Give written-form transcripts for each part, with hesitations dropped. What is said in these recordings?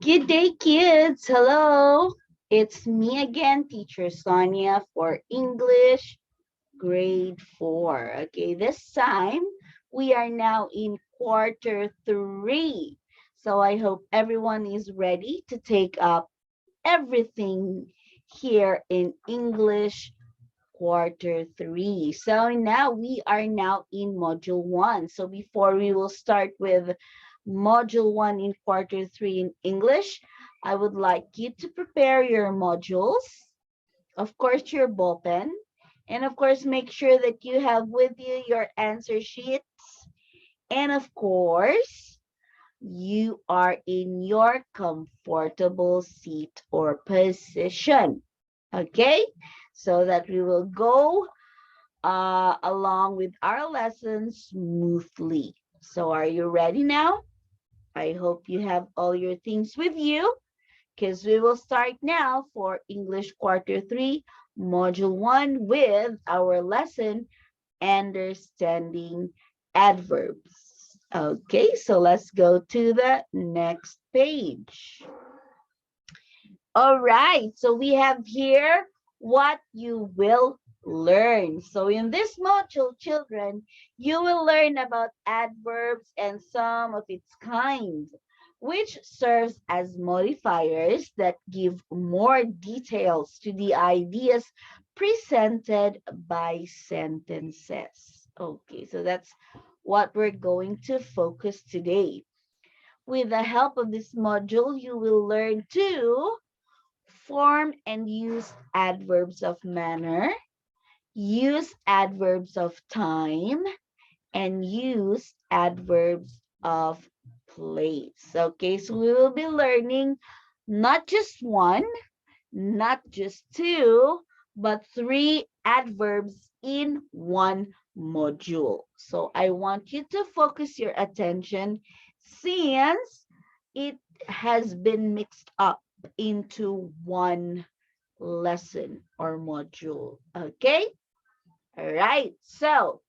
Good day, kids. Hello. It's me again, Teacher Sonia for English Grade 4. Okay, this time we are now in quarter 3. So I hope everyone is ready to take up everything here in English quarter 3. So now we are now in module 1. So before we will start with module 1 in quarter 3 in English, I would like you to prepare your modules, of course your ball pen, and of course make sure that you have with you your answer sheets, and of course you are in your comfortable seat or position. Okay, so that we will go along with our lessons smoothly. So are you ready now? I hope you have all your things with you because we will start now for English quarter 3, module 1 with our lesson, understanding adverbs. Okay, so let's go to the next page. All right, so we have here what you will learn. So in this module, children, you will learn about adverbs and some of its kinds, which serves as modifiers that give more details to the ideas presented by sentences. Okay, so that's what we're going to focus today. With the help of this module, you will learn to form and use adverbs of manner, use adverbs of time, and use adverbs of place. Okay, so we will be learning not just one, not just two, but three adverbs in one module. So I want you to focus your attention since it has been mixed up into one lesson or module. Okay? All right. So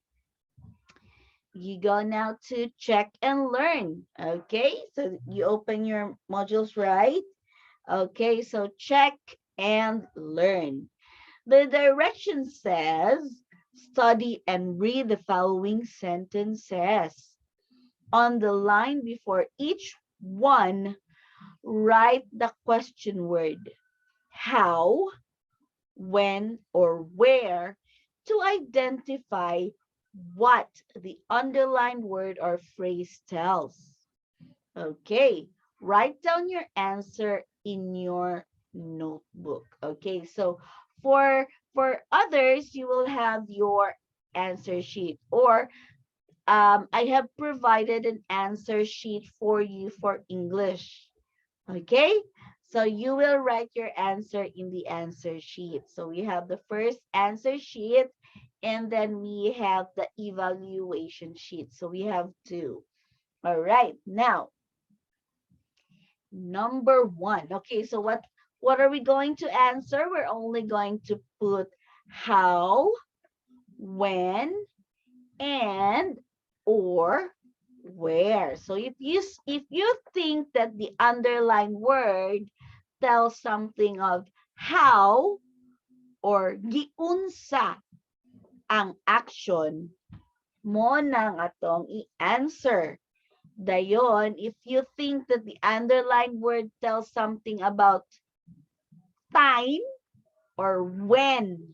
you go now to check and learn. Okay? So you open your modules, right? Okay, so check and learn. The direction says, study and read the following sentences. On the line before each one, write the question word, how, when, or where, to identify what the underlined word or phrase tells. Okay, write down your answer in your notebook. Okay, so for others, you will have your answer sheet, or I have provided an answer sheet for you for English. Okay, so you will write your answer in the answer sheet. So we have the first answer sheet, and then we have the evaluation sheet. So we have two. All right, now number one. Okay, so what are we going to answer? We're only going to put how, when, and or where. So if you think that the underlined word tells something of how or giunsa ang action mo nang atong i-answer. Dayon, if you think that the underlined word tells something about time or when,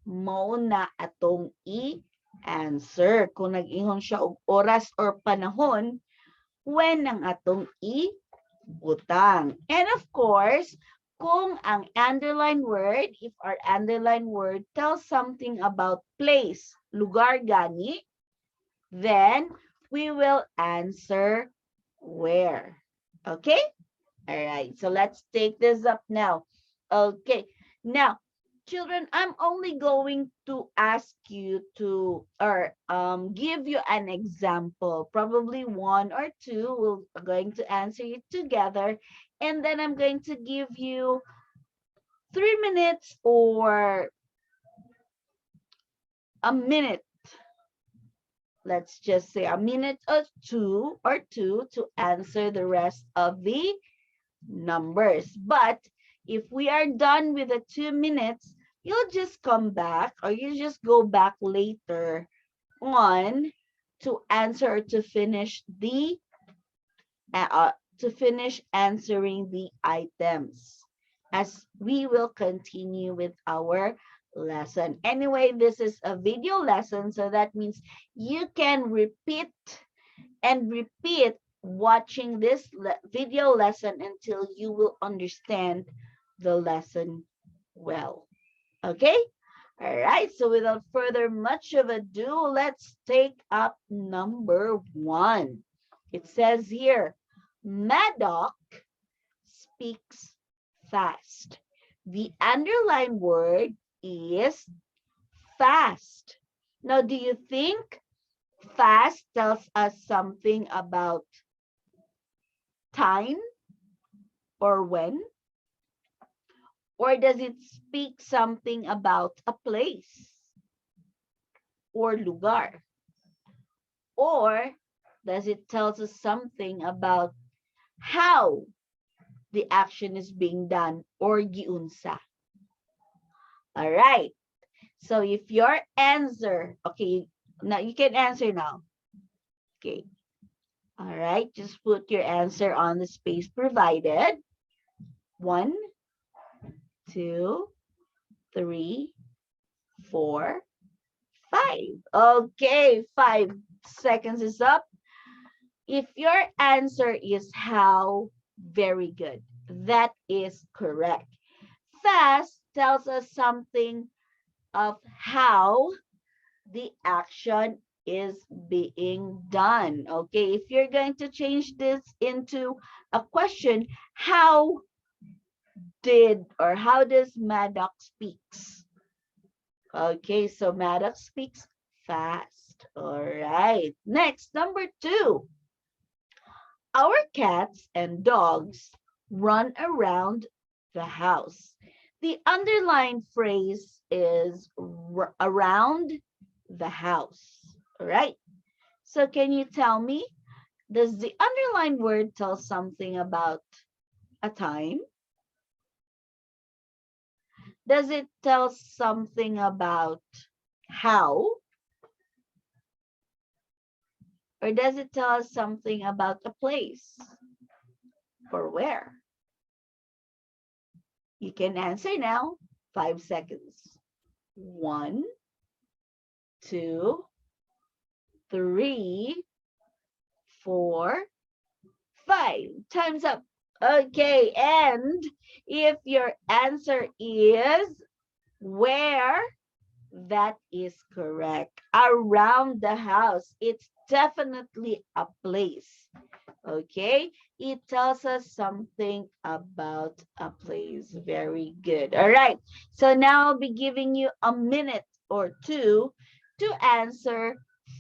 mo na atong i-answer. Kung nag-ingon siya og oras or panahon, when ang atong i-butang. And of course, kung ang underlined word, if our underlined word tells something about place, lugar gani, then we will answer where. Okay? All right. So let's take this up now. Okay. Now, children, I'm only going to ask you to or give you an example. Probably one or two. We're going to answer it together. And then I'm going to give you 3 minutes or a minute, let's just say a minute or two to answer the rest of the numbers. But if we are done with the 2 minutes, you'll just come back or you just go back later on to answer or to finish answering the items as we will continue with our lesson. Anyway, this is a video lesson, so that means you can repeat and repeat watching this video lesson until you will understand the lesson well. Okay? All right, so without further much of ado, let's take up number 1. It says here, Maddox speaks fast. The underlined word is fast. Now, do you think fast tells us something about time or when? Or does it speak something about a place or lugar? Or does it tell us something about how the action is being done or giunsa? All right. So if your answer, okay, now you can answer now. Okay. All right. Just put your answer on the space provided. 1, 2, 3, 4, 5. Okay, 5 seconds is up. If your answer is how, very good. That is correct. Fast tells us something of how the action is being done. Okay, if you're going to change this into a question, how does Maddox speaks? Okay, so Maddox speaks fast. All right. Next, number 2. Our cats and dogs run around the house. The underlined phrase is around the house. All right. So can you tell me, does the underlined word tell something about a time? Does it tell something about how? Or does it tell us something about a place or where? You can answer now. 5 seconds. 1, 2, 3, 4, 5. Time's up. Okay, and if your answer is where, that is correct. Around the house. It's definitely a place. Okay, it tells us something about a place. Very good. All right, so now I'll be giving you a minute or 2 to answer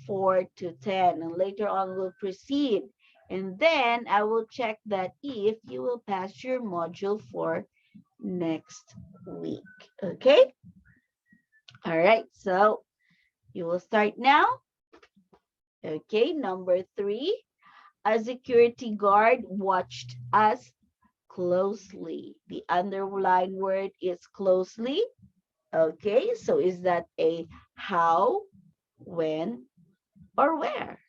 4 to 10, and later on we'll proceed, and then I will check that if you will pass your module for next week. Okay, all right, so you will start now. Okay, number 3. A security guard watched us closely. The underlined word is closely. Okay, so is that a how, when, or where?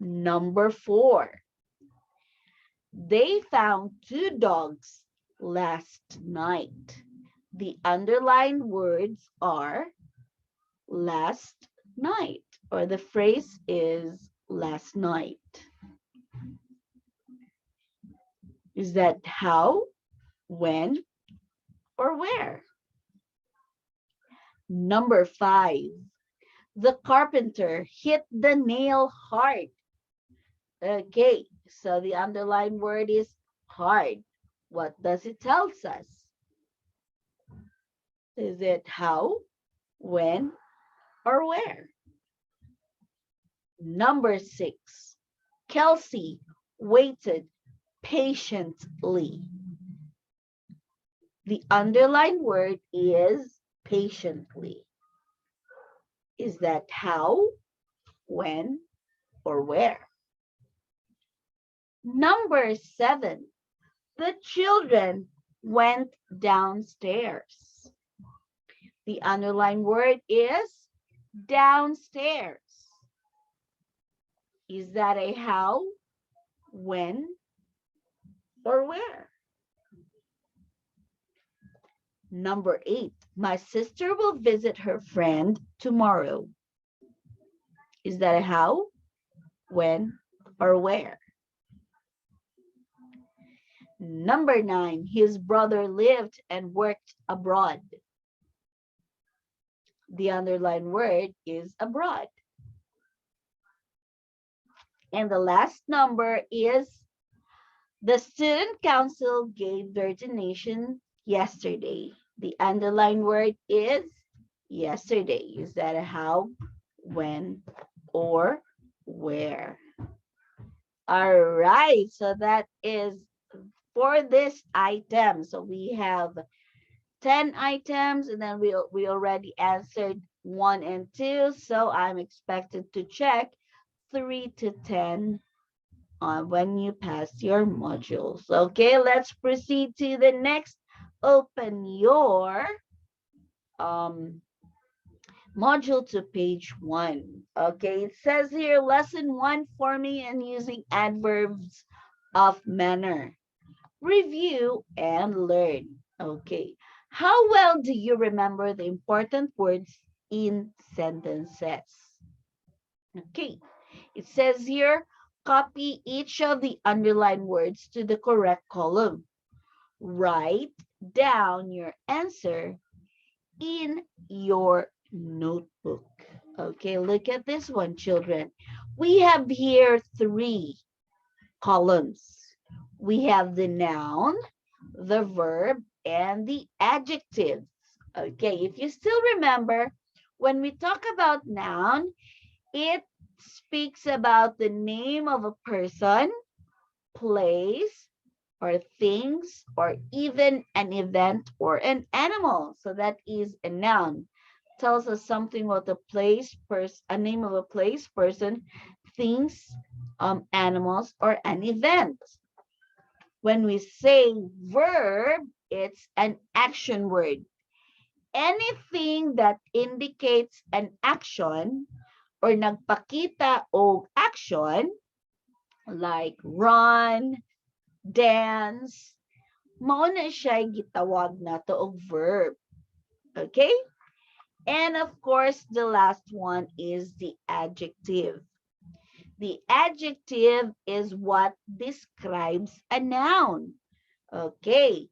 Number 4. They found 2 dogs last night. The underlined words are last night, or the phrase is last night. Is that how, when, or where? Number 5. The carpenter hit the nail hard. Okay, so the underlined word is hard. What does it tell us? Is it how, when, or where? Number 6. Kelsey waited patiently. The underlined word is patiently. Is that how, when, or where? Number 7, the children went downstairs. The underlined word is downstairs. Is that a how, when, or where? Number 8, my sister will visit her friend tomorrow. Is that a how, when, or where? Number 9, his brother lived and worked abroad. The underlined word is abroad. And the last number is the student council gave their donation yesterday. The underlined word is yesterday. Is that a how, when, or where? All right, so that is for this item. So we have 10 items, and then we already answered 1 and 2. So I'm expected to check 3 to 10 when you pass your modules. Okay, let's proceed to the next. Open your module to page 1. Okay, it says here, lesson 1, forming and using adverbs of manner. Review and learn. Okay, how well do you remember the important words in sentences? Okay, it says here, copy each of the underlined words to the correct column. Write down your answer in your notebook. Okay, look at this one, children. We have here 3 columns. We have the noun, the verb, and the adjectives. Okay, if you still remember, when we talk about noun, it speaks about the name of a person, place, or things, or even an event or an animal. So that is a noun. Tells us something about the place, a name of a place, person, things, animals, or an event. When we say verb, it's an action word. Anything that indicates an action or nagpakita o action, like run, dance, mauna siya gitawag na to og verb. Okay? And of course, the last one is the adjective. The adjective is what describes a noun. Okay.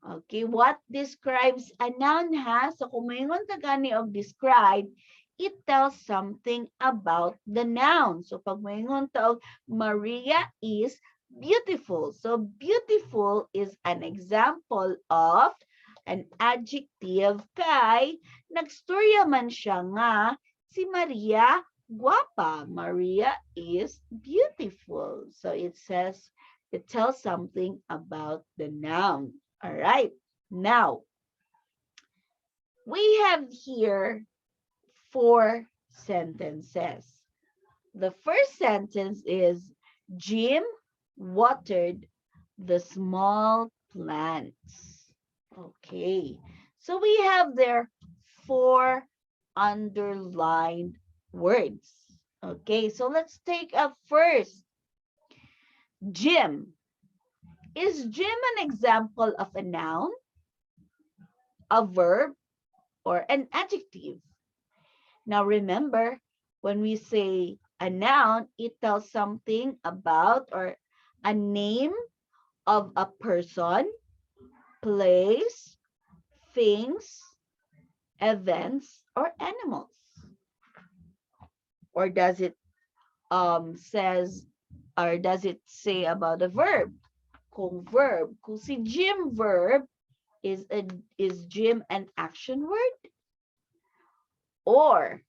Okay, what describes a noun has? So kung mayroon ta gani og describe, it tells something about the noun. So pag mayroon ta og Maria is beautiful. So beautiful is an example of an adjective kay nagstorya man siya nga si Maria guapa. Maria is beautiful. So it tells something about the noun. All right. Now, we have here 4 sentences. The first sentence is Jim watered the small plants. Okay. So we have there 4 underlined words. Okay. So let's take up first Jim. Is Jim an example of a noun, a verb, or an adjective? Now remember, when we say a noun, it tells something about or a name of a person, place, things, events, or animals. Or does it say about a verb? Kung verb, kung si Jim verb, is Jim an action word? Or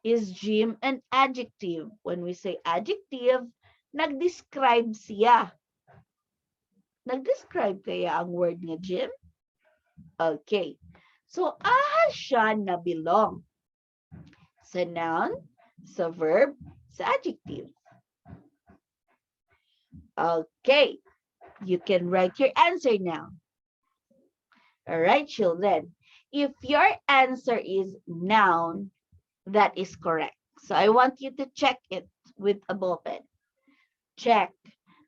is Jim an adjective? When we say adjective, nag-describe siya. Nag-describe kaya ang word nga Jim? Okay. So, siya na belong sa noun, sa verb, sa adjective. Okay, you can write your answer now. All right, children. If your answer is noun, that is correct. So I want you to check it with a ball pen. Check.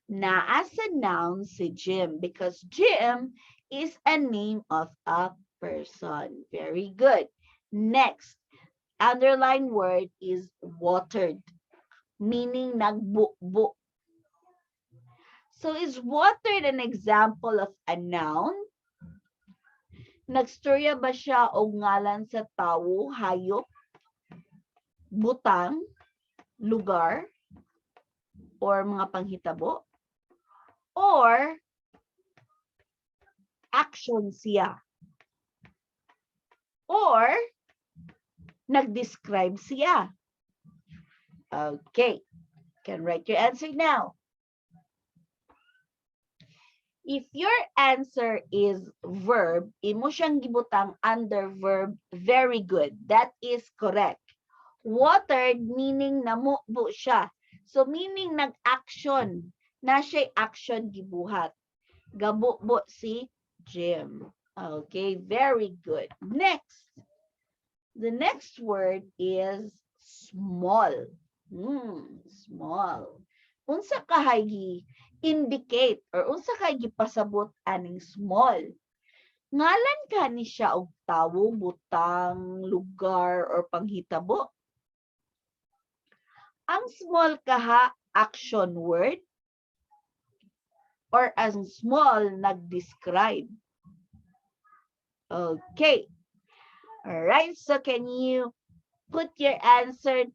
Na as a noun si Jim because Jim is a name of a person. Very good. Next, underline word is watered, meaning nagbu-bu. So is watered an example of a noun? Nagstorya ba siya o ngalan sa tao, hayop, butang, lugar, or mga panghitabo? Or action siya? Or nag-describe siya? Okay, can write your answer now. If your answer is verb, imo siyang gibutang under verb, very good. That is correct. Watered meaning namubo siya. So meaning nag-action. Na siya'y action gibuhat. Gabubo si Jim. Okay, very good. Next. The next word is small. Small. Unsa kahay indicate or unsa kay gipasabot aning small? Ngalan ka ni siya og tawo, butang, lugar or panghitabo? Ang small kaha action word or ang small nag-describe? Okay. All right, so can you put your answer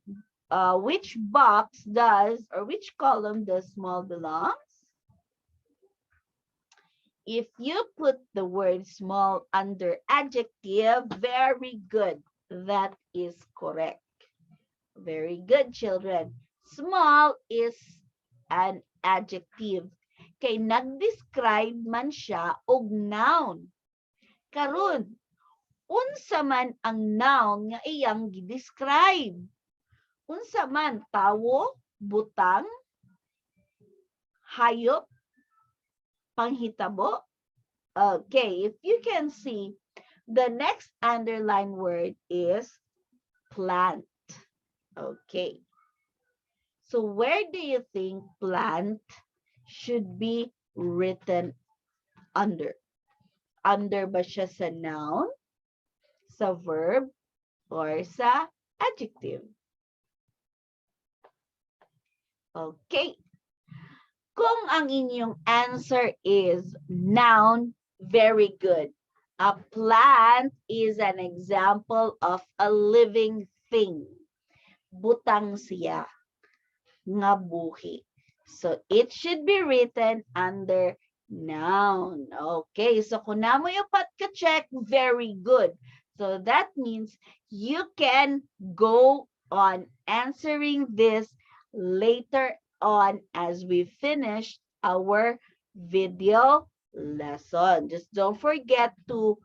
which box does or which column does small belongs? If you put the word small under adjective, very good. That is correct. Very good, children. Small is an adjective. Kay nag-describe man siya og noun. Karon, unsa man ang noun nga iyang gi-describe? Unsa man, tawo, butang, hayop, panghitabo? Okay, if you can see, the next underlined word is plant. Okay. So where do you think plant should be written under? Under ba siya sa noun, sa verb, or sa adjective? Okay. Kung ang inyong answer is noun, very good. A plant is an example of a living thing. Butang siya nga buhi. So it should be written under noun. Okay, so kung namo yung ka-check, very good. So that means you can go on answering this later on as we finish our video lesson. Just don't forget to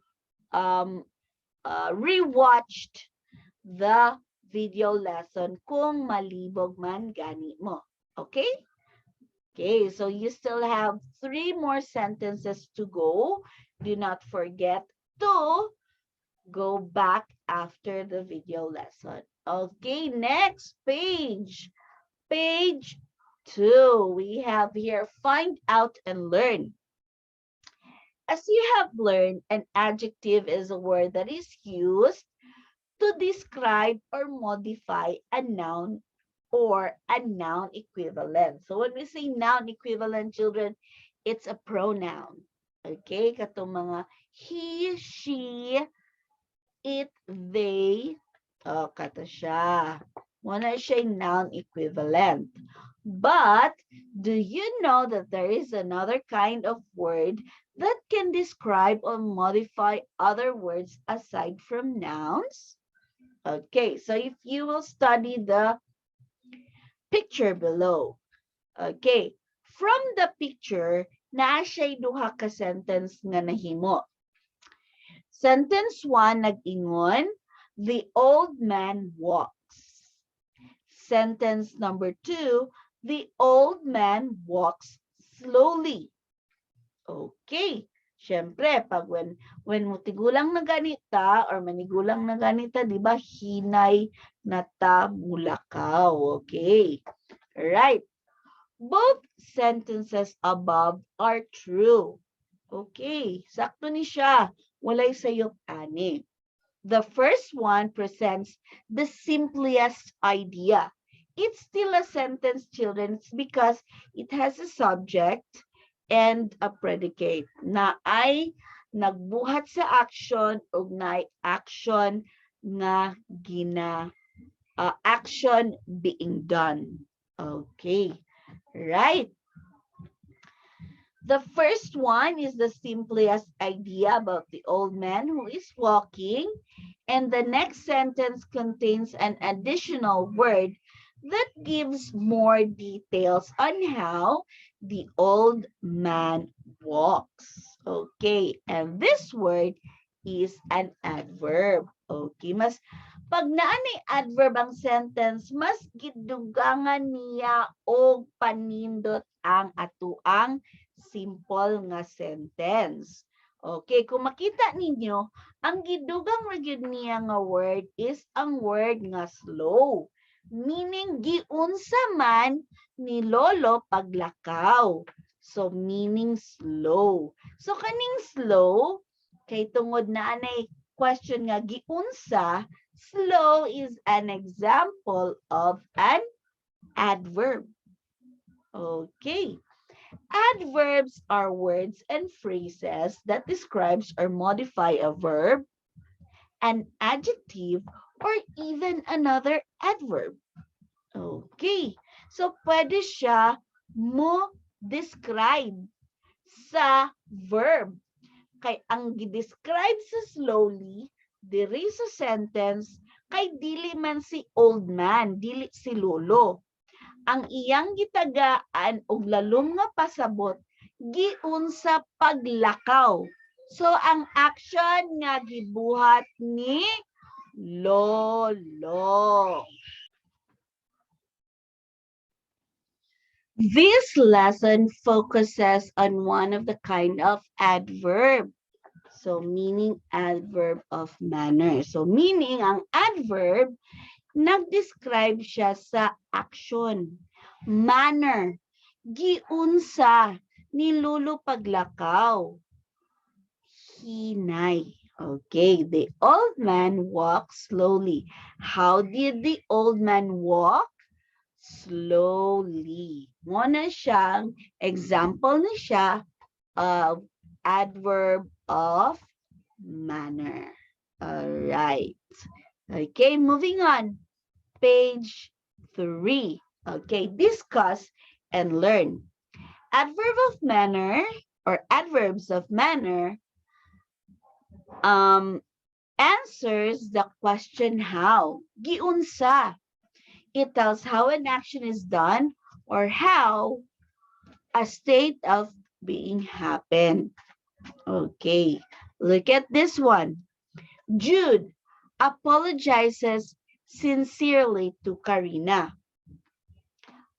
rewatch the video lesson kung malibog man gani mo. Okay? Okay, so you still have 3 more sentences to go. Do not forget to go back after the video lesson. Okay, next page. Page 2. We have here find out and learn. As you have learned, an adjective is a word that is used to describe or modify a noun or a noun equivalent. So when we say noun equivalent, children, it's a pronoun. Okay? Katong mga he, she, it, they. Oh, kata siya. Wala siya noun equivalent. But do you know that there is another kind of word that can describe or modify other words aside from nouns? Okay, so if you will study the picture below. Okay, from the picture, naa siya'y duha ka sentence nga nahimo. Sentence 1 nag-ingon, the old man walks. Sentence number 2, the old man walks slowly. Okay. Siyempre, pag when mutigulang na ganita or manigulang na ganita, di ba, hinay na ta mulakaw. Okay. Right. Both sentences above are true. Okay. Sakto ni siya. Walay sayop ani. The first one presents the simplest idea. It's still a sentence, children, because it has a subject and a predicate na ay nagbuhat sa action o na action nga action being done. Okay, right. The first one is the simplest idea about the old man who is walking, and the next sentence contains an additional word that gives more details on how the old man walks. Okay, and this word is an adverb. Okay, mas pag naanay adverb ang sentence, mas gidugangan niya og panindot ang atuang simple nga sentence. Okay, kung makita ninyo, ang gidugang ra gyud niya nga word is ang word nga slow. Meaning, giunsa man ni Lolo paglakaw. So, meaning slow. So, kaning slow, kay tungod na anay question nga giunsa, slow is an example of an adverb. Okay. Adverbs are words and phrases that describes or modify a verb, an adjective, or even another adverb. Okay. So, pwede siya mo describe sa verb. Kay ang gi-describe sa slowly, diri sa sentence, kay dili man si old man, dili si lolo. Ang iyang gitagaan og lalom nga pasabot giunsa paglakaw. So ang action nga gibuhat ni lolo. This lesson focuses on one of the kind of adverb. So meaning adverb of manner. So meaning ang adverb nag-describe siya sa action, manner, giunsa, nilulo paglakaw, hinay. Okay, the old man walked slowly. How did the old man walk? Slowly. Muna siyang example na siya of adverb of manner. All right. Okay, moving on. Page 3. Okay, discuss and learn. Adverb of manner or adverbs of manner answers the question how. Giunsa. It tells how an action is done or how a state of being happened. Okay, look at this one. Jude apologizes sincerely to Karina.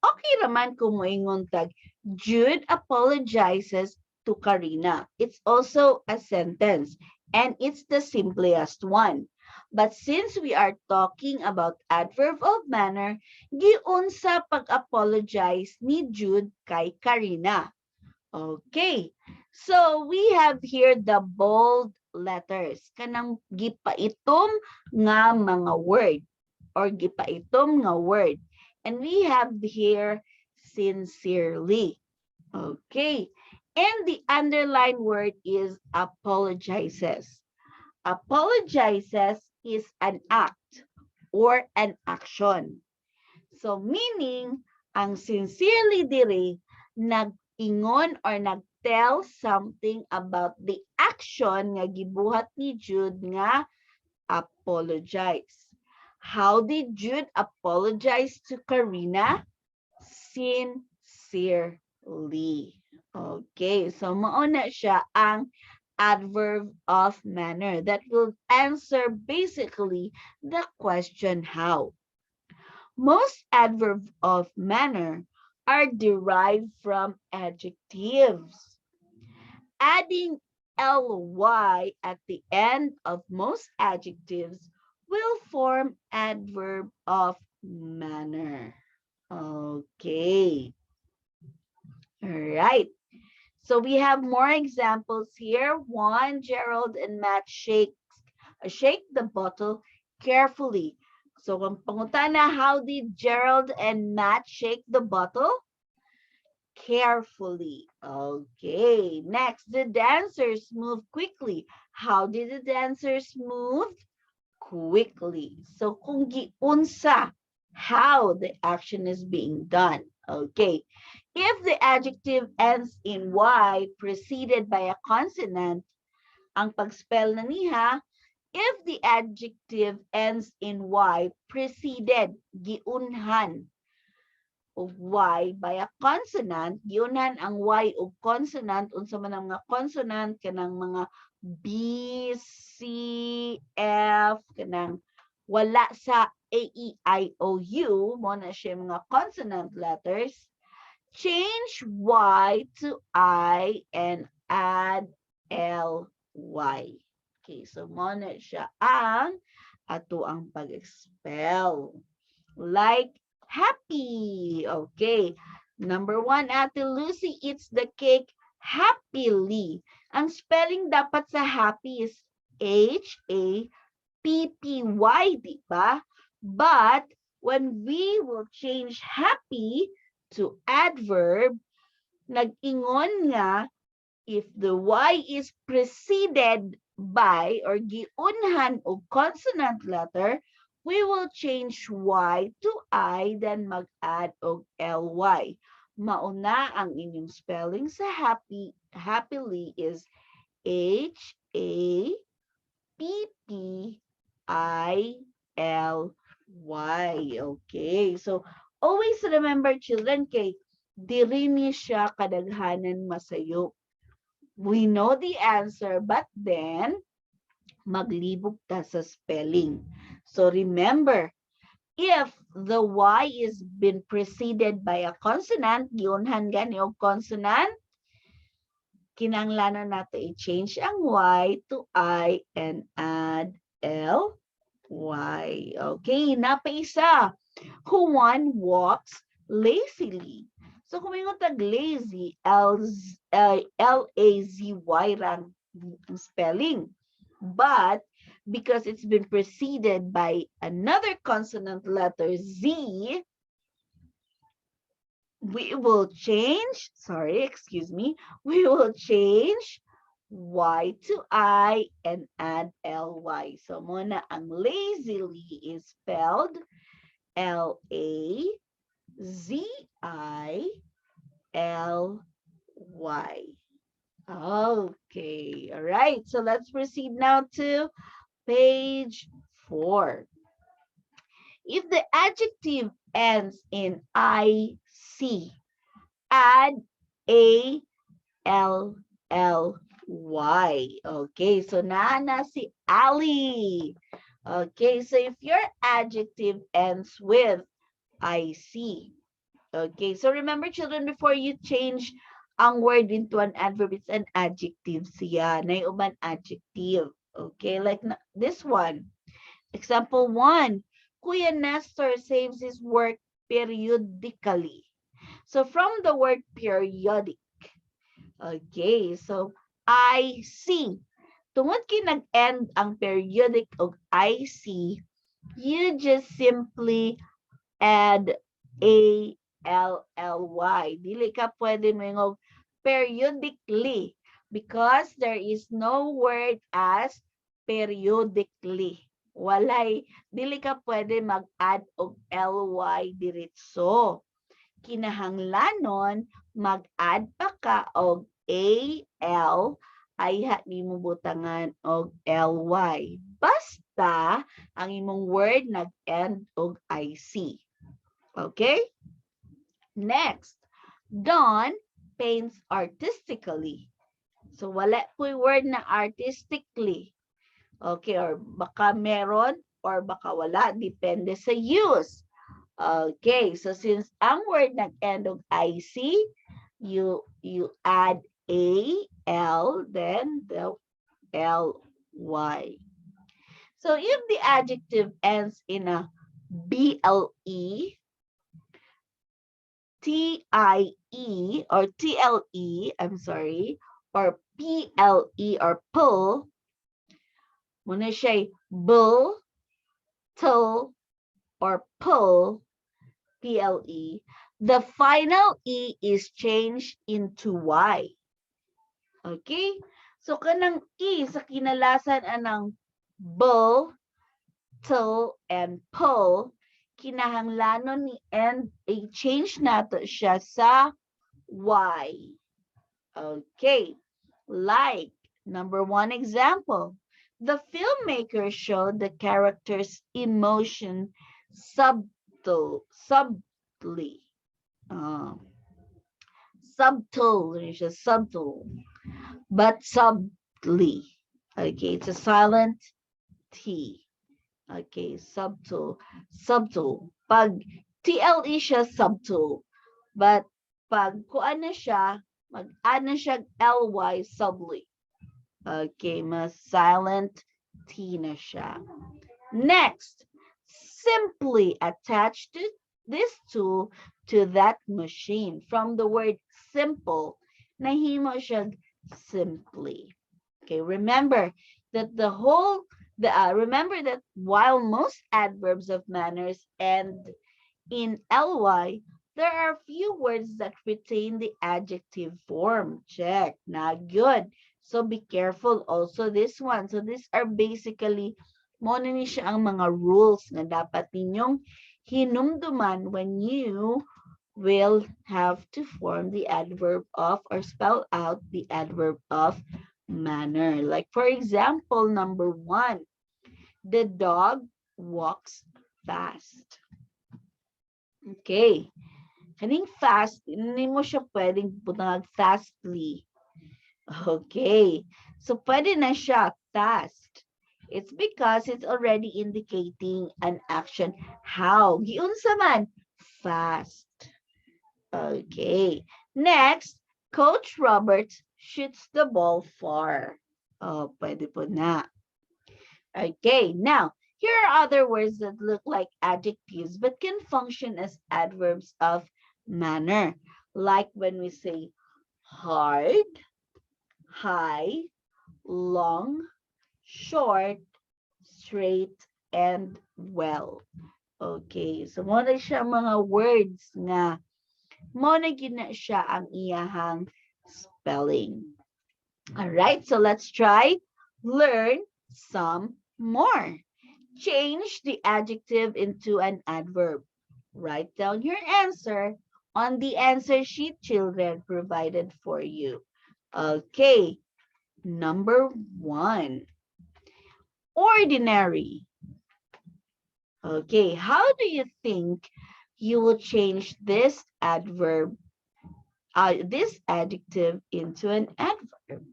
Okay naman kung moingon tag, Jude apologizes to Karina. It's also a sentence and it's the simplest one. But since we are talking about adverb of manner, giunsa pag-apologize ni Jude kay Karina. Okay, so we have here the bold letters. Kanang gipaitom nga mga word or gipaitom nga word. And we have here sincerely. Okay, and the underlined word is apologizes. Apologizes is an act or an action. So meaning, ang sincerely diri nag-ingon or nag-tell something about the action nga gibuhat ni Jude nga apologize. How did Jude apologize to Karina? Sincerely. Okay, so mauna siya ang adverb of manner that will answer basically the question how. Most adverbs of manner are derived from adjectives. Adding ly at the end of most adjectives will form adverb of manner. Okay. All right. So we have more examples here. One, Gerald and Matt shake the bottle carefully. So ang pangutana, how did Gerald and Matt shake the bottle? Carefully. Okay. Next, the dancers move quickly. How did the dancers move? Quickly. So kung giunsa, how the action is being done. Okay. If the adjective ends in Y preceded by a consonant, ang pagspell na niya, if the adjective ends in Y preceded, giunhan of Y by a consonant, giunhan ang Y og consonant, unsa man ang mga consonant, kanang mga B, C, F, kanang wala sa A, E, I, O, U, mo na siya mga consonant letters, change Y to I and add L-Y. Okay, so mo na siya ang ato ang pag-expel. Like happy. Okay. Number 1, Ate Lucy eats the cake happily. Ang spelling dapat sa happy is H-A-P-P-Y, di ba? But when we will change happy to adverb, nag-ingon nga, if the Y is preceded by or giunhan o consonant letter, we will change Y to I, then mag-add og LY. Mauna ang inyong spelling sa happily is H-A-P-P-I-L-Y. Okay, so always remember children, kay diri ni siya kadaghanan masayo. We know the answer, but then maglibog ta sa spelling. So remember, if the Y is been preceded by a consonant, giunhan gani og consonant, kinanglanan nato i-change ang Y to I and add L, Y. Okay, napaisa. Who one walks lazily. So kung may tag lazy, L-A-Z-Y rang spelling. But because it's been preceded by another consonant letter Z, we will change Y to I and add L-Y. So muna ang lazily is spelled L-A-Z-I-L-Y. Okay, all right. So let's proceed now to page 4. If the adjective ends in I-C, add A-L-L-Y. Okay, so na si Ali. Okay, so if your adjective ends with I-C. Okay, so remember children, before you change ang word into an adverb, it's an adjective siya. Naiuban adjective. Okay, like this one. Example 1, Kuya Nestor saves his work periodically. So from the word periodic, okay, so I see. Tungod kinag-end ang periodic of I see, you just simply add A-L-L-Y. Dili ka pwede mo yung periodically because there is no word as periodically. Walay, dili ka pwede mag-add og ly diretso. Kinahanglanon, mag-add pa ka og al, ay ni mo butangan og ly. Basta ang imong word nag-end og ic. Okay? Next, Don paints artistically. So wala po yung word na artistically. Okay, or baka meron or baka wala, depende sa use. Okay, so since ang word nag-end of IC, you add A, L, then the L-Y. So if the adjective ends in a BLE, TIE, or TLE, I'm sorry, or PLE, or pull, muna siya bull, till, or pull, PLE, the final E is changed into Y. Okay? So, kanang E sa kinalasan anang bull, till, and pull, kinahanglanon ni end, i-change nato siya sa Y. Okay. Like, number one example. The filmmaker showed the character's emotion subtly. Subtle, but subtly. Okay, it's a silent T. Okay, subtle. Pag TLE siya, subtle. But pag kuan na siya, mag-add na siya LY, subtly. Okay, mas silent T na siya. Next, simply attach this tool to that machine. From the word simple, nahimo siya simply. Okay, remember that remember that while most adverbs of manners end in ly, there are few words that retain the adjective form. Check. Not good. So be careful also this one. So these are basically mo na ni siya ang mga rules na dapat ninyong hinumduman when you will have to form the adverb of or spell out the adverb of manner. Like for example, number one, the dog walks fast. Okay. Kaning fast, hindi mo siya pwedeng punag fastly. Okay. So, pwede na siya fast. It's because it's already indicating an action. How? Giunsa man? Fast. Okay. Next, Coach Robert shoots the ball far. Oh, pwede po na. Okay, now, here are other words that look like adjectives but can function as adverbs of manner. Like when we say hard, high, long, short, straight, and well. Okay, so mo na siya mga words nga mo na gina siya ang iyahang spelling. All right, so let's try learn some more. Change the adjective into an adverb. Write down your answer on the answer sheet children provided for you. Okay, number one, ordinary. Okay, how do you think you will change this adverb, this adjective into an adverb?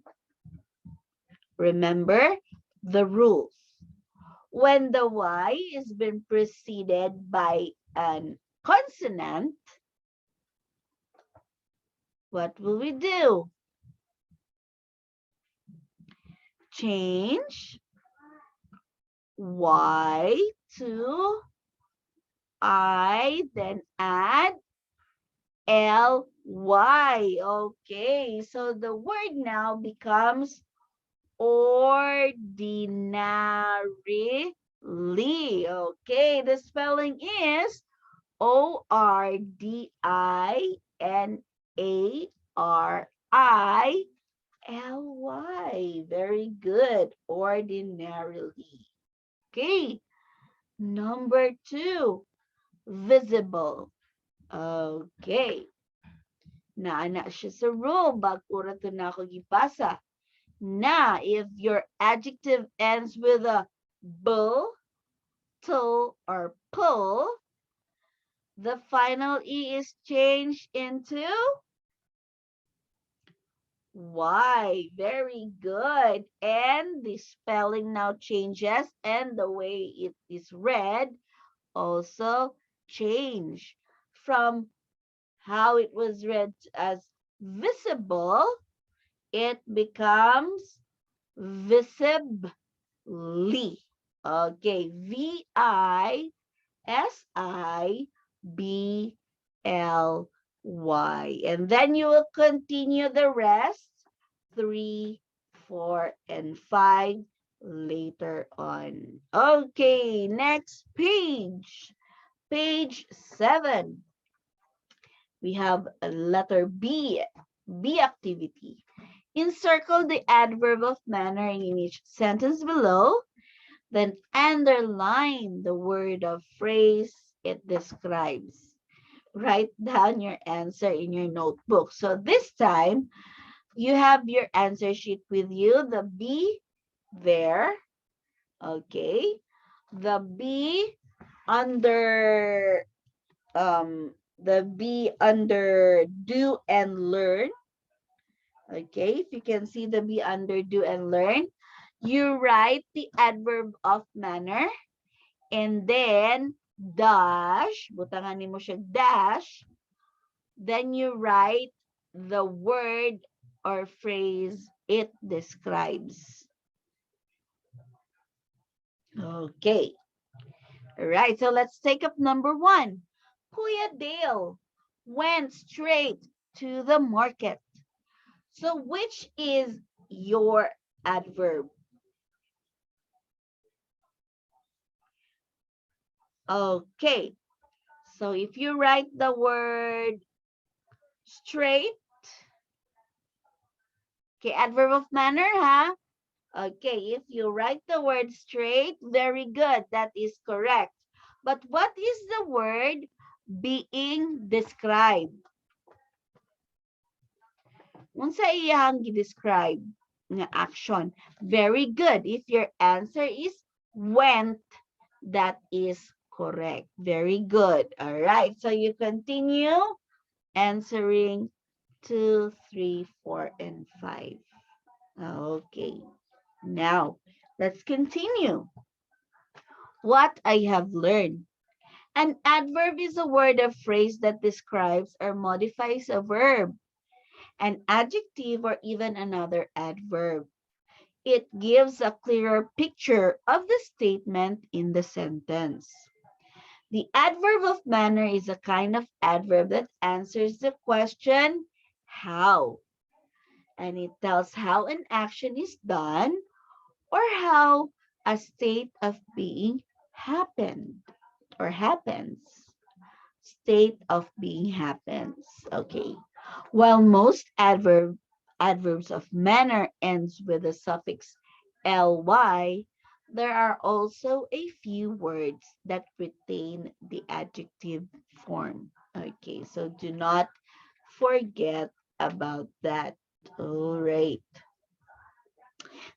Remember the rules. When the Y is been preceded by an consonant, what will we do? Change Y to I, then add ly. Okay, so the word now becomes ordinarily. Okay, the spelling is ordinarily. Very good. Ordinarily. Okay. Number two, visible. Okay. Naana siya sa rule. Bag-ura to na ako gipasa. Na, if your adjective ends with a bull, till, or pull, the final E is changed into Y. Very good. And the spelling now changes and the way it is read also change from how it was read as visible, it becomes visibly. Okay, Visibly. And then you will continue the rest, 3, 4, and 5 later on. Okay, next page. Page 7. We have a letter B. B activity. Encircle the adverb of manner in each sentence below. Then underline the word or phrase it describes. Write down your answer in your notebook. So this time, you have your answer sheet with you. The B there. Okay. The B under do and learn. Okay, if you can see the B under do and learn, you write the adverb of manner and then dash, butangan mo siya dash, then you write the word or phrase it describes. Okay. All right, so let's take up number 1. Kuya Dale went straight to the market. So which is your adverb? Okay, so if you write the word straight, okay, adverb of manner, huh? Okay, if you write the word straight, very good, that is correct. But what is the word being described? Unsa iyang gi-describe nga action? Very good. If your answer is went, that is correct. Very good. All right. So you continue answering 2, 3, 4, and 5. Okay. Now, let's continue. What I have learned. An adverb is a word or phrase that describes or modifies a verb, an adjective, or even another adverb. It gives a clearer picture of the statement in the sentence. The adverb of manner is a kind of adverb that answers the question, how? And it tells how an action is done or how a state of being happened or happens. State of being happens. Okay. While most adverbs of manner ends with the suffix ly, there are also a few words that retain the adjective form. Okay, so do not forget about that. All right.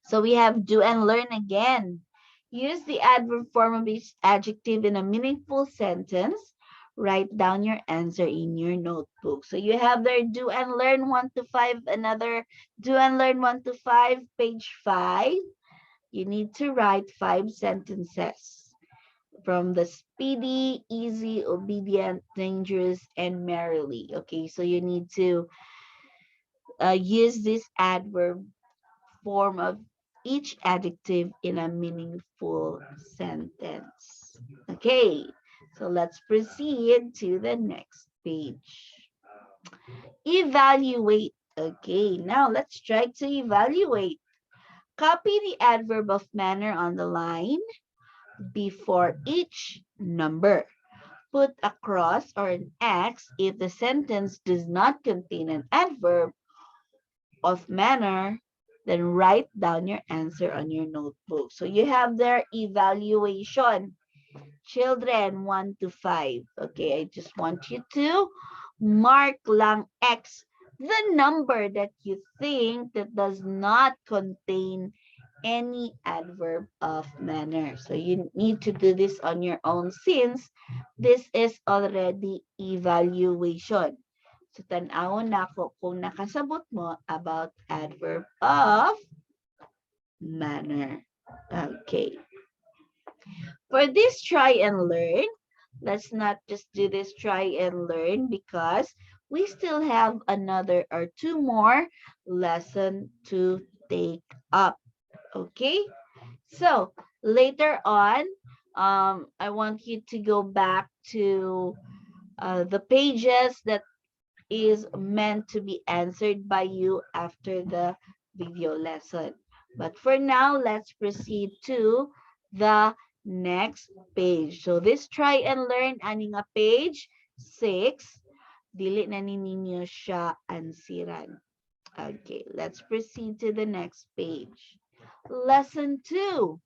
So we have do and learn again. Use the adverb form of each adjective in a meaningful sentence. Write down your answer in your notebook. So you have there do and learn 1 to 5, another do and learn 1 to 5, page 5. You need to write 5 sentences from the speedy, easy, obedient, dangerous, and merrily. Okay, so you need to use this adverb form of each adjective in a meaningful sentence. Okay, so let's proceed to the next page. Evaluate. Okay, now let's try to evaluate. Copy the adverb of manner on the line before each number. Put a cross or an X if the sentence does not contain an adverb of manner. Then write down your answer on your notebook. So you have their evaluation. Children 1 to 5. Okay, I just want you to mark lang X the number that you think that does not contain any adverb of manner. So you need to do this on your own since this is already evaluation. So tan-awon na ako kung nakasabot mo about adverb of manner. Okay. For this try and learn, let's not just do this try and learn because we still have another or two more lesson to take up. Okay, so later on, I want you to go back to the pages that is meant to be answered by you after the video lesson. But for now, let's proceed to the next page. So this try and learn aning a page 6. Dili na ni ninyo siya ansiran. Okay, let's proceed to the next page. Lesson 2.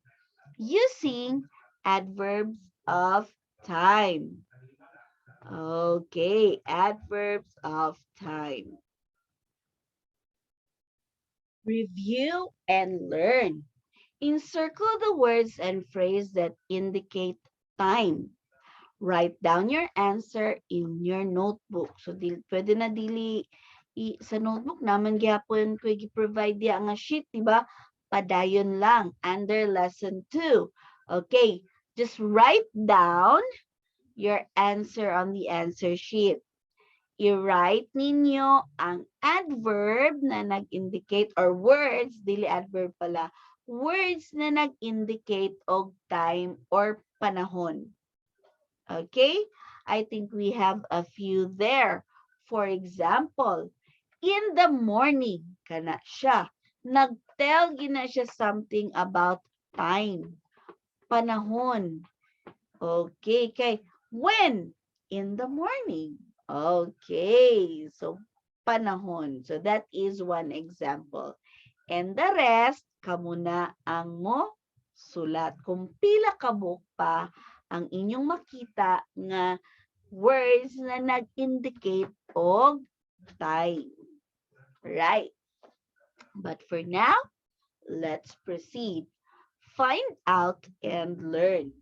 Using adverbs of time. Okay, adverbs of time. Review and learn. Encircle the words and phrases that indicate time. Write down your answer in your notebook. So, pwede na dili sa notebook naman gyapon ko gi-provide dia nga sheet, di ba? Padayon lang under lesson 2. Okay, just write down your answer on the answer sheet. I-write ninyo ang adverb na nag-indicate or words, dili adverb pala, words na nag-indicate og time or panahon. Okay? I think we have a few there. For example, in the morning, kana siya. Nag-tell gina siya something about time, panahon. Okay, kay when? In the morning. Okay, so panahon. So that is one example. And the rest, kamo na ang mo sulat. Kung pila ka book pa ang inyong makita nga words na nag-indicate og time. Right. But for now, let's proceed. Find out and learn.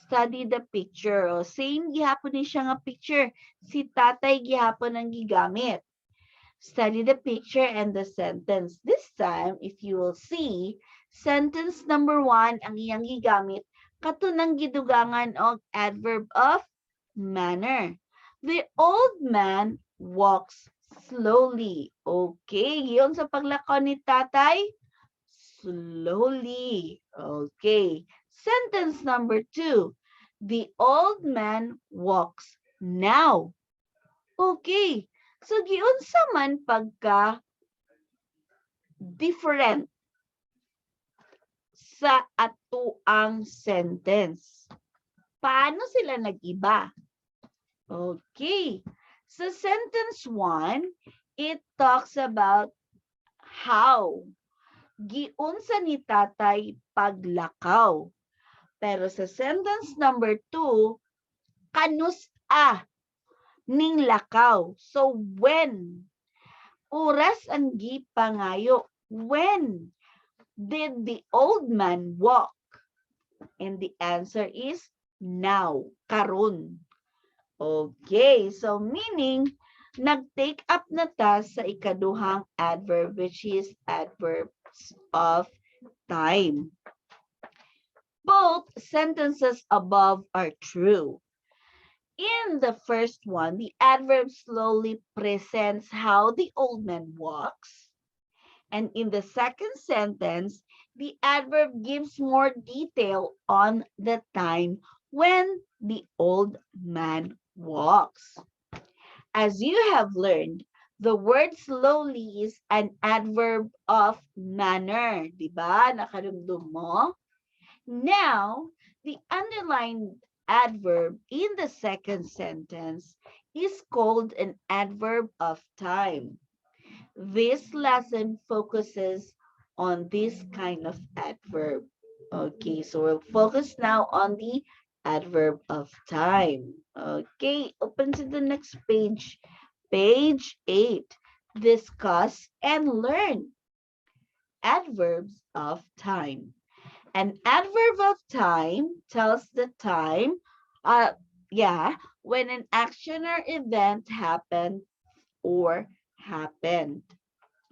Study the picture. O, same gihapon ni siya nga picture. Si tatay gihapon ang gigamit. Study the picture and the sentence. This time, if you will see, sentence number 1 ang iyang gigamit katunang gidugangan og adverb of manner. The old man walks slowly. Okay, yun sa paglakaw ni tatay. Slowly. Okay. Sentence number 2. The old man walks now. Okay. So, giunsa man pagka different sa atuang sentence. Paano sila nag-iba? Okay. So, sentence 1, it talks about how giunsa ni tatay paglakaw. Pero sa sentence number 2, kanus-a ning lakaw. So, when? Oras ang gipangayo. When did the old man walk? And the answer is now, karon. Okay, so meaning, nag-take up na ta sa ikaduhang adverb, which is adverbs of time. Both sentences above are true. In the first one, the adverb slowly presents how the old man walks. And in the second sentence, the adverb gives more detail on the time when the old man walks. As you have learned, the word slowly is an adverb of manner. Diba? Nakarumdum mo? Now, the underlined adverb in the second sentence is called an adverb of time. This lesson focuses on this kind of adverb. Okay, so we'll focus now on the adverb of time. Okay, open to the next page. Page 8. Discuss and learn. Adverbs of time. An adverb of time tells the time, when an action or event happened or happened.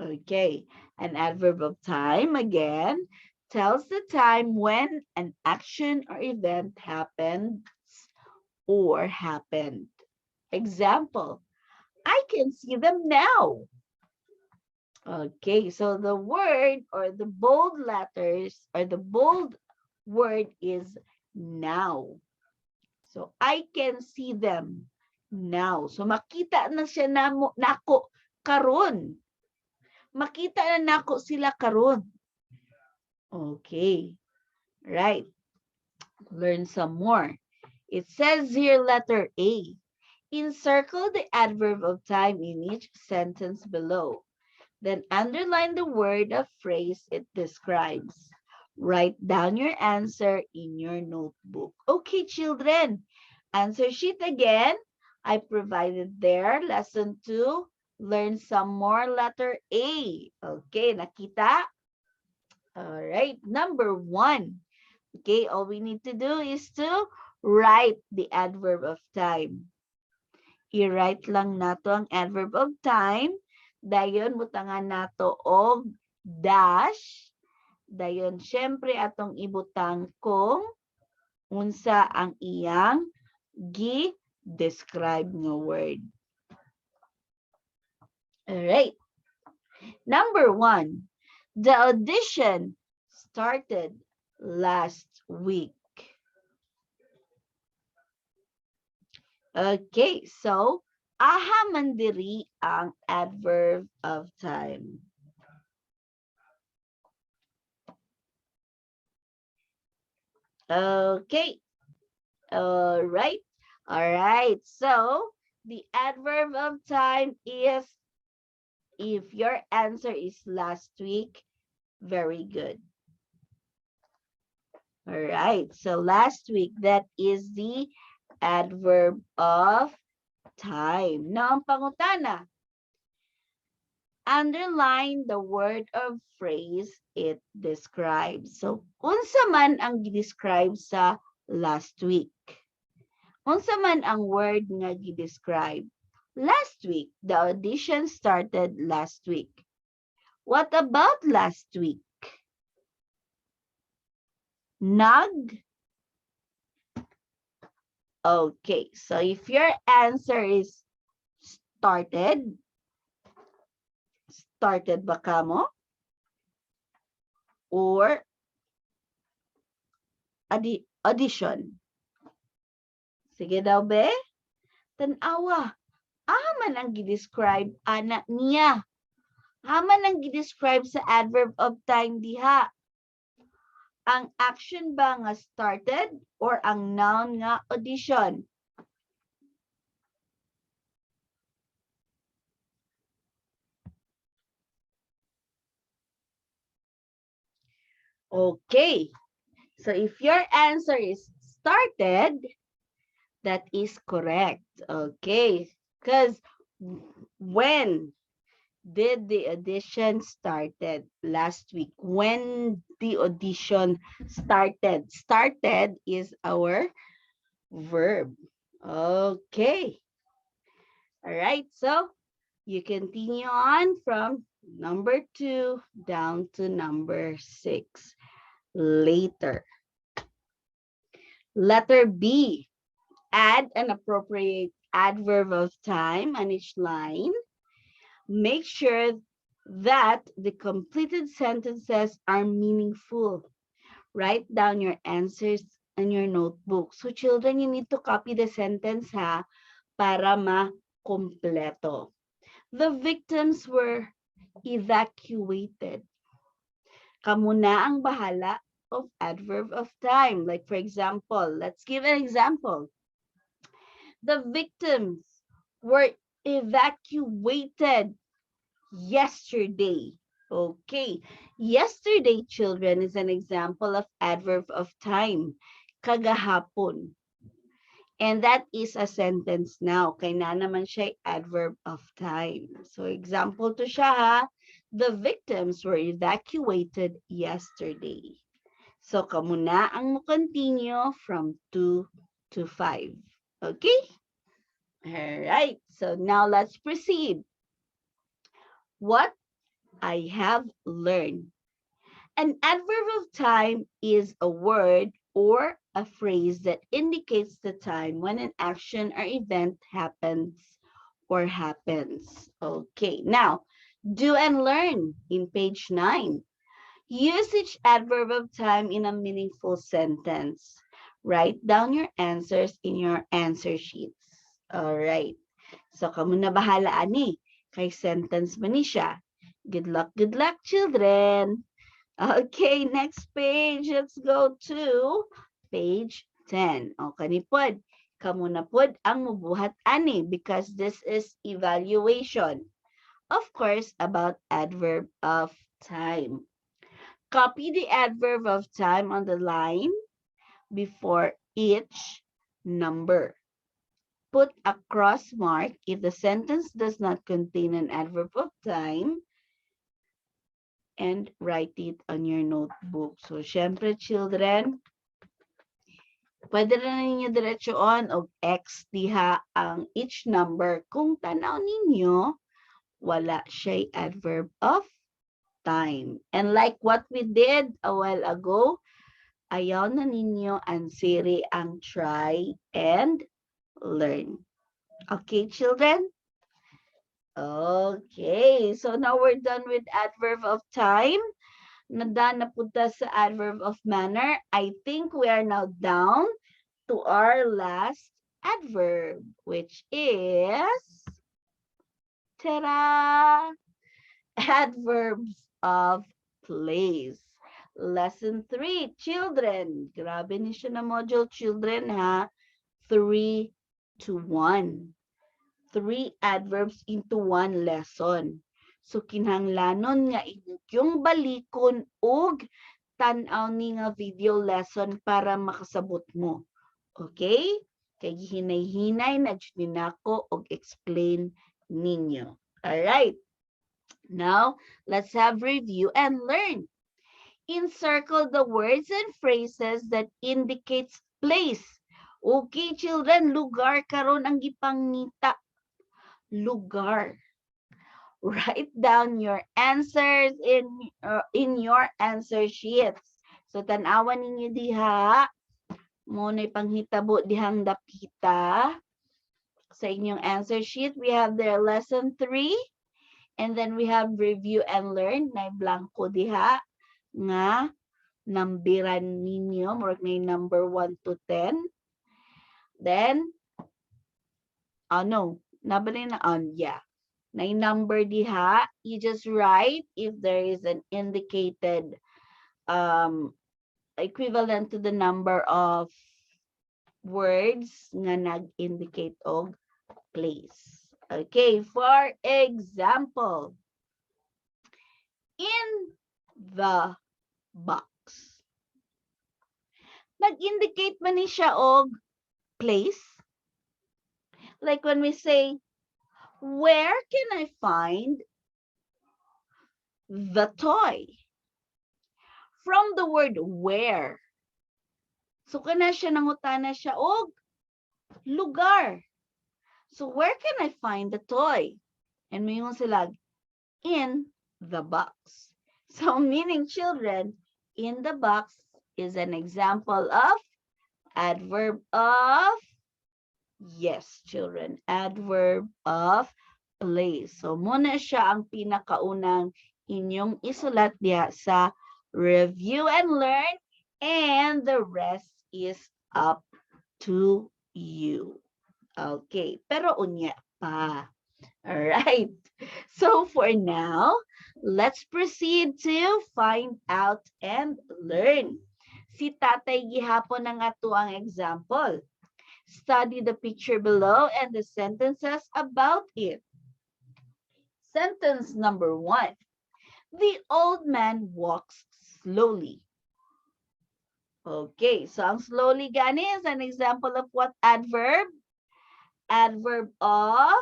Okay, an adverb of time, again, tells the time when an action or event happens or happened. Example, I can see them now. Okay, so the word or the bold letters or the bold word is now. So I can see them now. So makita na siya nako karon. Makita na nako sila karon. Okay, right. Learn some more. It says here letter A. Encircle the adverb of time in each sentence below. Then underline the word or phrase it describes. Write down your answer in your notebook. Okay, children. Answer sheet again. I provided there. Lesson 2. Learn some more letter A. Okay, nakita? All right. Number 1. Okay, all we need to do is to write the adverb of time. I-write lang nato ang adverb of time. Dayon, butangan nato og dash. Dayon, syempre atong ibutang kung unsa ang iyang gi-describe nga word. Alright. Number 1. The audition started last week. Okay, so aha man diri ang adverb of time. Okay. All right. So the adverb of time is, if your answer is last week, very good. All right. So last week, that is the adverb of time. Now, ang pangutana, underline the word or phrase it describes. So, unsa man ang gi-describe sa last week? Unsa man ang word nga gi-describe? Last week, the audition started last week. What about last week? Nag? Okay, so if your answer is started ba kamo? Or audition? Sige daw, be. Tanawa. Man ang gi-describe anak niya. Man ang gi-describe sa adverb of time diha. Ang action ba nga started or ang noun nga audition? Okay. So if your answer is started, that is correct. Okay. Because when did the audition started? Last week. When the audition started? Started is our verb. Okay. All right. So you continue on from number 2 down to number 6 later. Letter B. Add an appropriate adverb of time on each line. Make sure that the completed sentences are meaningful. Write down your answers in your notebook. So children, you need to copy the sentence ha, para ma-kompleto. The victims were evacuated. Kamu na ang bahala of adverb of time. Like for example, let's give an example. The victims were evacuated yesterday. Okay. Yesterday, children, is an example of adverb of time. Kagahapon. And that is a sentence now. Kaya na naman siya adverb of time. So example to siya ha. The victims were evacuated yesterday. So kamo na ang mo-continue from 2 to 5. Okay? All right. So now let's proceed. What I have learned. An adverb of time is a word or a phrase that indicates the time when an action or event happens or happens. Okay, now do and learn in page 9. Use each adverb of time in a meaningful sentence. Write down your answers in your answer sheets. All right. So, kamu na bahala, ani. Kay sentence man ni siya. Good luck, children. Okay, next page. Let's go to page 10. O, kanipod. Kamu na pod ang mubuhat, ani, because this is evaluation. Of course, about adverb of time. Copy the adverb of time on the line before each number. Put a cross mark if the sentence does not contain an adverb of time and write it on your notebook. So, syempre, children, pwede na ninyo diretsoon o X diha ang each number. Kung tanaw ninyo, wala siya'y adverb of time. And like what we did a while ago, ayaw na ninyo ansiri ang try and learn. Okay, children? Okay, so now we're done with adverb of time. Nada na punta sa adverb of manner. I think we are now down to our last adverb, which is, ta-da! Adverbs of place. Lesson 3, children. Grabe ni siya na module, children, ha? 3 to 1. 3 adverbs into 1 lesson. So, kinahanglanon nga inyong balikon og tan-aw ni nga video lesson para makasabot mo. Okay? Kay hinay-hinay na dyan nako og explain ninyo. Alright. Now, let's have review and learn. Encircle the words and phrases that indicates place. Okay, children, lugar karon ang gipangita. Lugar. Write down your answers in your answer sheets. So, tanawan ninyo diha. Muna'y panghitabo dihang dapita. Sa inyong answer sheet, we have their lesson 3. And then we have review and learn. Na blanco diha. Nga, nambiran ninyo. Murag na number 1 to 10. Then, no. Nabalay na yeah. Na number diha, you just write if there is an indicated equivalent to the number of words nga nag-indicate og place. Okay, for example, in the box. Nag-indicate man ni siya og place. Like when we say, where can I find the toy? From the word where. So, kana siya nangutana siya og lugar. So, where can I find the toy? And mayroon sila, in the box. So, meaning, children, in the box is an example of adverb of, yes, children, adverb of place. So, muna siya ang pinakaunang inyong isulat diya sa review and learn, and the rest is up to you. Okay, pero unya pa. Alright, so for now, let's proceed to find out and learn. Si Tatay gihapon ng ato ang example. Study the picture below and the sentences about it. Sentence number 1. The old man walks slowly. Okay, so ang slowly gani is an example of what adverb? Adverb of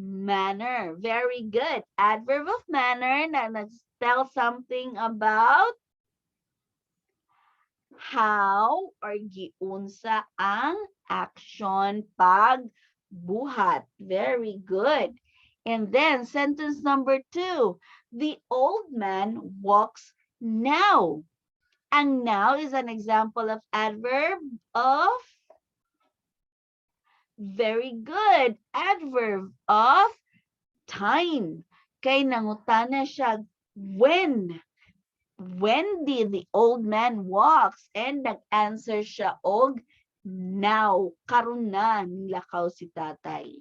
manner. Very good. Adverb of manner na nag-tell something about how or giunsa ang action pagbuhat. Very good. And then sentence number 2. The old man walks now. Ang now is an example of adverb of, very good, adverb of time. Kay nangutana siya, when? When did the old man walks? And nag-answer siya og now. Karon na nilakaw si tatay.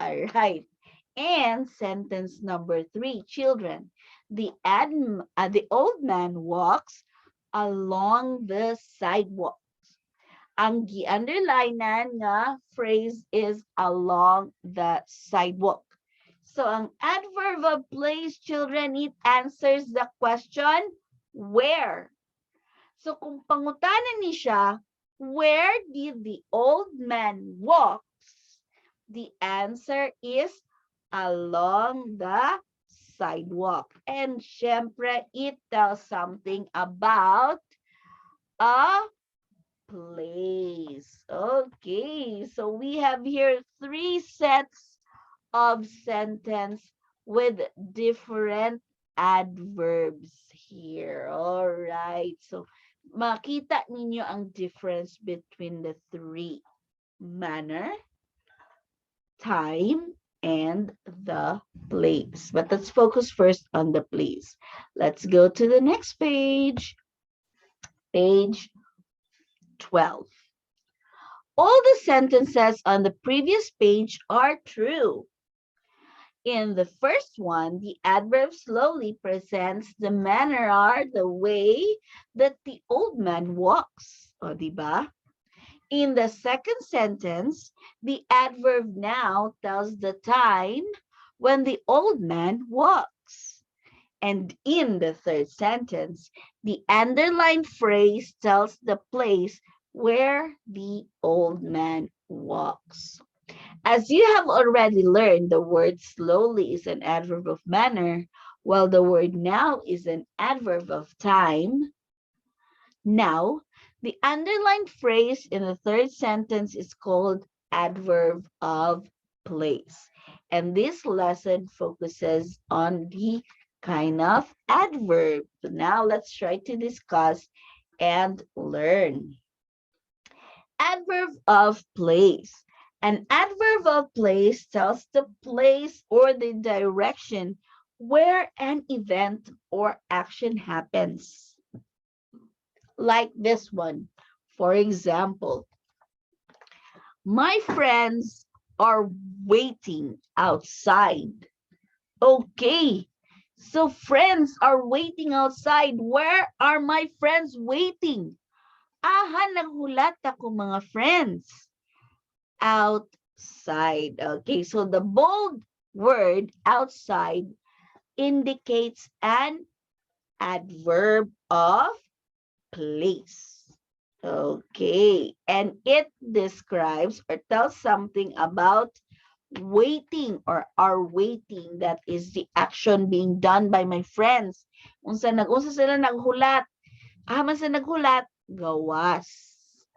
Alright. And sentence number 3, children. The old man walks along the sidewalk. Ang gi-underlinean nga phrase is along the sidewalk. So ang adverb of place, children, it answers the question, where? So kung pangutanan ni siya, where did the old man walk? The answer is along the sidewalk. And syempre, it tells something about a place. Okay, so we have here 3 sets of sentence with different adverbs here. All right, so makita ninyo ang difference between the 3: manner, time, and the place. But let's focus first on the place. Let's go to the next page. Page 12. All the sentences on the previous page are true. In the first one, the adverb slowly presents the manner or the way that the old man walks. O, diba? In the second sentence, the adverb now tells the time when the old man walks. And in the third sentence, the underlined phrase tells the place where the old man walks. As you have already learned, the word slowly is an adverb of manner, while the word now is an adverb of time. Now, the underlined phrase in the third sentence is called adverb of place. And this lesson focuses on the kind of adverb. So now let's try to discuss and learn. Adverb of place. An adverb of place tells the place or the direction where an event or action happens. Like this one. For example, my friends are waiting outside. Okay, so friends are waiting outside. Where are my friends waiting? Aha, naghulat ako mga friends. Outside. Okay, so the bold word outside indicates an adverb of place. Okay, and it describes or tells something about waiting or are waiting. That is the action being done by my friends. Unsa sila naghulat. Man sa naghulat, gawas.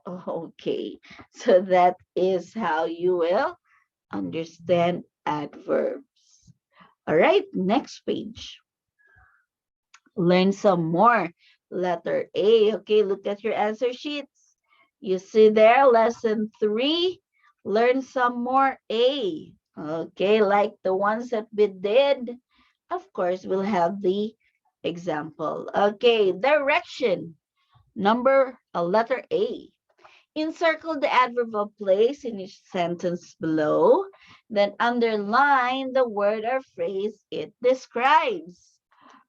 Okay, so that is how you will understand adverbs. All right, next page. Learn some more. Letter A. Okay, look at your answer sheets. You see there, lesson 3. Learn some more A. Okay, like the ones that we did. Of course, we'll have the example. Okay, direction. Letter A. Encircle the adverb of place in each sentence below. Then underline the word or phrase it describes.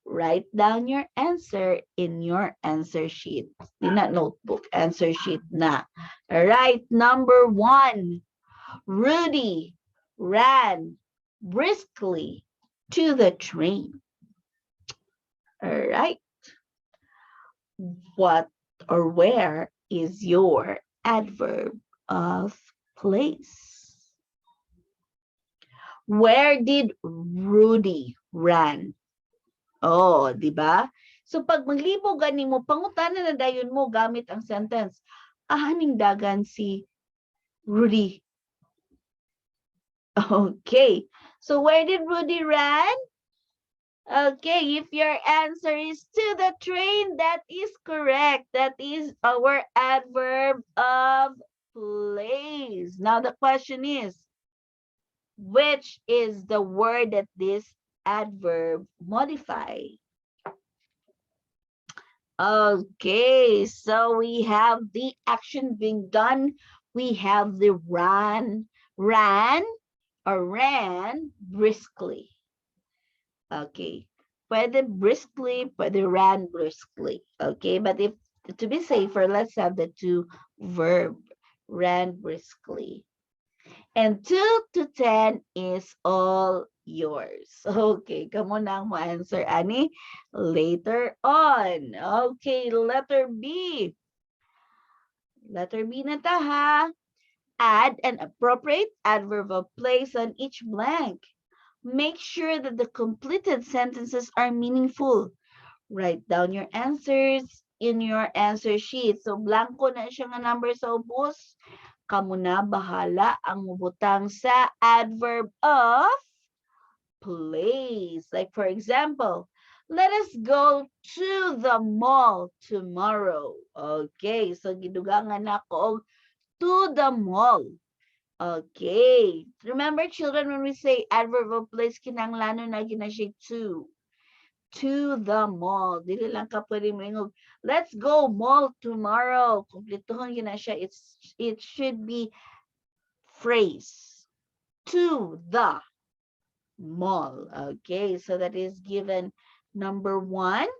Write down your answer in your answer sheet. Not notebook, answer sheet na. All right, number 1. Rudy ran briskly to the train. All right. What or where is your adverb of place? Where did Rudy run? Oh, di ba? So pag maglibog ganing mo, pangutana na dayon mo gamit ang sentence. Ahaning dagan si Rudy. Okay. So where did Rudy run? Okay, if your answer is to the train, that is correct. That is our adverb of place. Now the question is, which is the word that this adverb modify? Okay, so we have the action being done. We have the ran or ran briskly. Okay. Pwede briskly, pwede ran briskly. Okay, but if to be safer, let's have the two verb. Ran briskly. And 2 to 10 is all yours. Okay, kamo na ang mo-answer, Ani, later on. Okay, letter B. Letter B na ta, ha? Add an appropriate adverb of place on each blank. Make sure that the completed sentences are meaningful. Write down your answers in your answer sheet. So, blanco na siya nga number sa ubos. Kamu na bahala ang mubutang sa adverb of place. Like for example, let us go to the mall tomorrow. Okay, so gidugangan ako to the mall. Okay. Remember, children, when we say adverb of place, kinanglanon na gina siya to the mall. Dili lang ka pwede mo let's go mall tomorrow. Kumplituhon gina siya. It should be phrase. To the mall. Okay, so that is given number 1.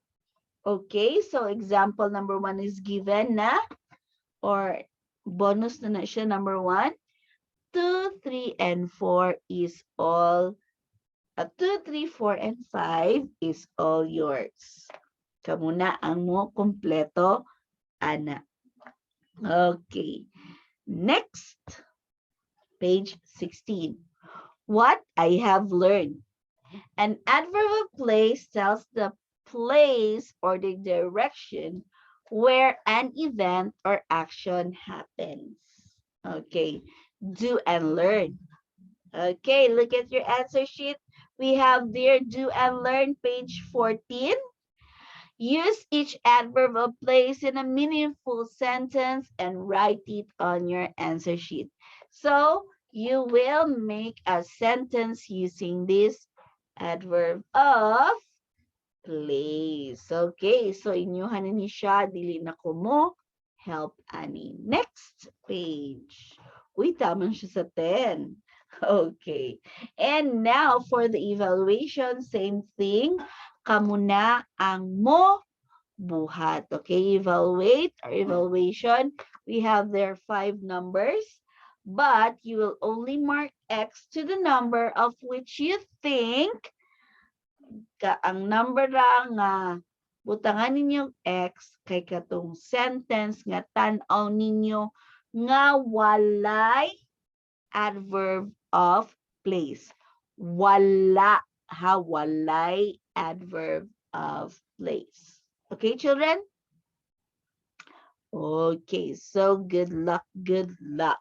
Okay, so example number 1 is given na or bonus na siya number 1. 2, 3, and 4 is all 2, 3, 4, and 5 is all yours. Kamuna ang mo kompleto, ana. Okay. Next, page 16. What I have learned. An adverb of place tells the place or the direction where an event or action happens. Okay. Do and learn. Okay, look at your answer sheet. We have there do and learn, page 14. Use each adverb of place in a meaningful sentence and write it on your answer sheet. So you will make a sentence using this adverb of place. Okay, so inyuhan ni siya, dili na ko mo help ani. Next page. Uy, tama siya sa 10. Okay. And now for the evaluation, same thing. Kamu na ang mo buhat. Okay, evaluate or evaluation. We have there 5 numbers, but you will only mark X to the number of which you think ang number ra nga butangan ninyo X kay katong sentence nga tan-aw ninyo nga walay adverb of place. Wala, ha, walay adverb of place. Okay, children? Okay, so good luck, good luck.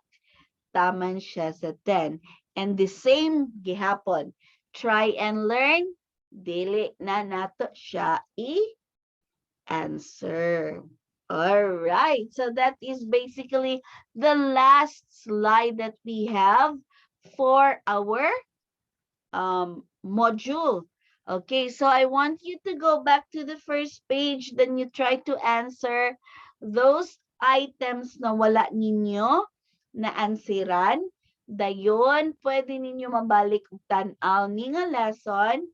Taman siya sa 10. And the same gihapon. Try and learn. Dili na nato siya i-answer. All right, so that is basically the last slide that we have for our module. Okay, so I want you to go back to the first page, then you try to answer those items na wala ninyo na ansiran. Dayon, pwede ninyo mabalik og tan-aw ni nga lesson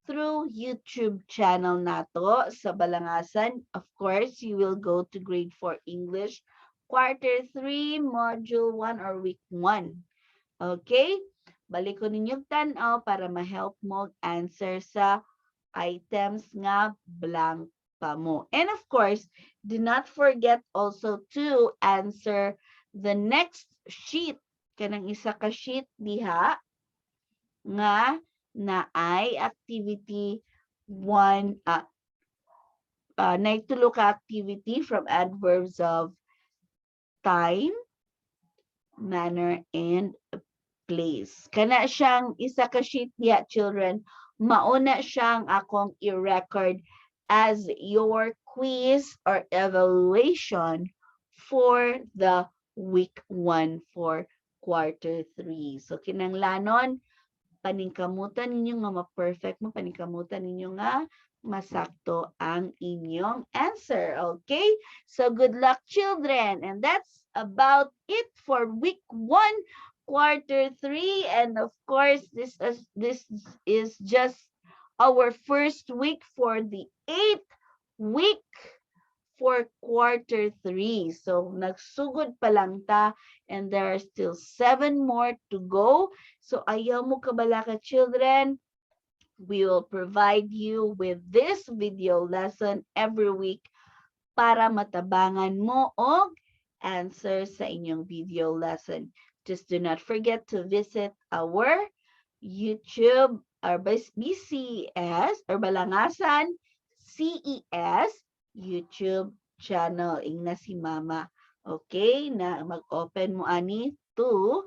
through YouTube channel nato sa Balangasan. Of course, you will go to grade 4 English, quarter 3, module 1 or week 1. Okay? Balik ko ninyong tan-aw para ma-help mo answer sa items nga blank pa mo. And of course, do not forget also to answer the next sheet. Kanang isa ka sheet diha nga naay activity 1 naitulo ka activity from adverbs of time, manner, and place. Kana siyang isa ka sheet diya, children. Mauna siyang akong i-record as your quiz or evaluation for the week 1 for quarter 3. So kinanglanon, paningkamutan ninyo nga ma-perfect mo, paningkamutan ninyo nga masakto ang inyong answer. Okay? So good luck, children. And that's about it for week 1, quarter 3. And of course, this is just our first week for the 8th week for quarter 3. So, nagsugod pa lang ta and there are still 7 more to go. So, ayaw mo kabalaka, children. We will provide you with this video lesson every week para matabangan mo og answer sa inyong video lesson. Just do not forget to visit our YouTube or BCS or Balangasan CES YouTube channel. Ingna si Mama. Okay? Na mag-open mo ani to,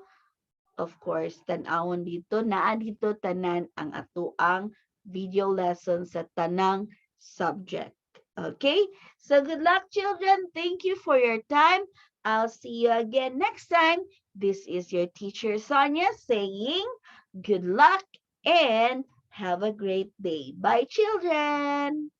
of course, tanawon dito. Naa dito tanan ang atuang video lesson sa tanang subject. Okay? So good luck, children. Thank you for your time. I'll see you again next time. This is your teacher, Sonia, saying good luck and have a great day. Bye, children.